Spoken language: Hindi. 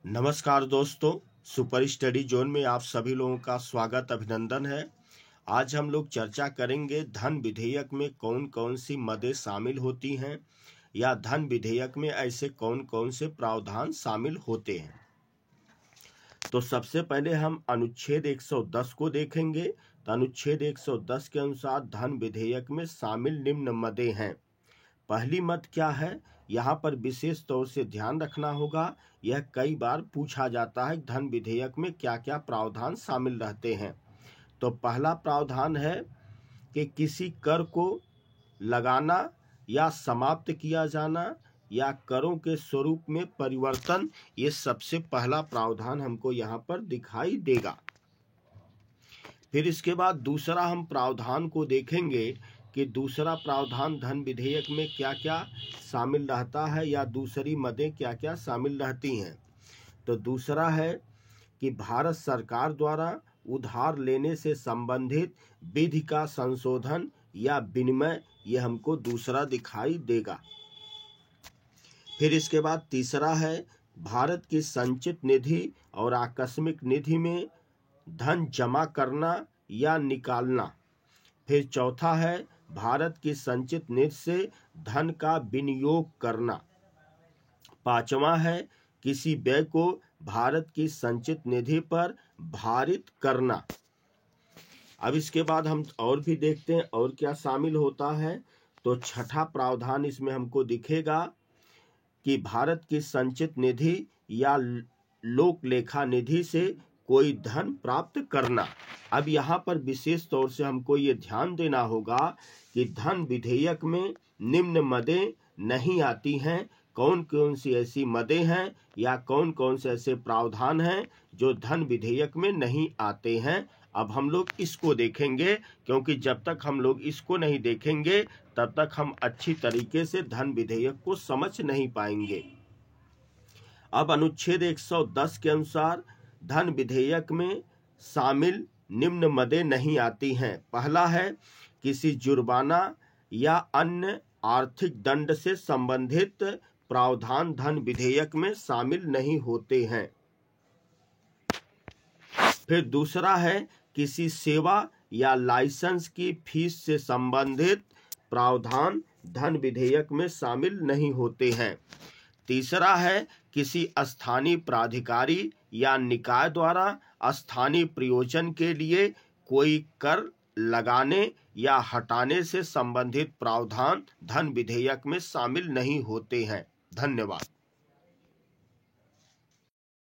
नमस्कार दोस्तों, सुपर स्टडी जोन में आप सभी लोगों का स्वागत अभिनंदन है। आज हम लोग चर्चा करेंगे धन विधेयक में कौन कौन सी मदें शामिल होती हैं या धन विधेयक में ऐसे कौन कौन से प्रावधान शामिल होते हैं। तो सबसे पहले हम अनुच्छेद 110 को देखेंगे। तो अनुच्छेद 110 के अनुसार धन विधेयक में शामिल निम्न मदें हैं। पहली मद क्या है, यहाँ पर विशेष तौर से ध्यान रखना होगा। यह कई बार पूछा जाता है धन विधेयक में क्या क्या प्रावधान शामिल रहते हैं। तो पहला प्रावधान है कि किसी कर को लगाना या समाप्त किया जाना या करों के स्वरूप में परिवर्तन, ये सबसे पहला प्रावधान हमको यहाँ पर दिखाई देगा। फिर इसके बाद दूसरा हम प्रावधान को देखेंगे कि दूसरा प्रावधान धन विधेयक में क्या क्या शामिल रहता है या दूसरी मदें क्या क्या शामिल रहती हैं। तो दूसरा है कि भारत सरकार द्वारा उधार लेने से संबंधित विधि का संशोधन या विनिमय, ये हमको दूसरा दिखाई देगा। फिर इसके बाद तीसरा है भारत की संचित निधि और आकस्मिक निधि में धन जमा करना या निकालना। फिर चौथा है भारत की संचित निधि से धन का विनियोग करना। पांचवा है किसी व्यय को भारत की संचित निधि पर भारित करना। अब इसके बाद हम और भी देखते हैं और क्या शामिल होता है। तो छठा प्रावधान इसमें हमको दिखेगा कि भारत की संचित निधि या लोक लेखा निधि से कोई धन प्राप्त करना। अब यहाँ पर विशेष तौर से हमको ये ध्यान देना होगा कि धन विधेयक में निम्न मदें नहीं आती हैं। कौन कौन सी ऐसी मदें हैं या कौन कौन से ऐसे प्रावधान हैं जो धन विधेयक में नहीं आते हैं। अब हम लोग इसको देखेंगे, क्योंकि जब तक हम लोग इसको नहीं देखेंगे तब तक हम अच्छी तरीके से धन विधेयक को समझ नहीं पाएंगे। अब अनुच्छेद 110 के अनुसार धन विधेयक में शामिल निम्न मदें नहीं आती हैं। पहला है किसी जुर्माना या अन्य आर्थिक दंड से संबंधित प्रावधान धन विधेयक में शामिल नहीं होते हैं। फिर दूसरा है किसी सेवा या लाइसेंस की फीस से संबंधित प्रावधान धन विधेयक में शामिल नहीं होते हैं। तीसरा है किसी स्थानीय प्राधिकारी या निकाय द्वारा स्थानीय प्रयोजन के लिए कोई कर लगाने या हटाने से संबंधित प्रावधान धन विधेयक में शामिल नहीं होते हैं। धन्यवाद।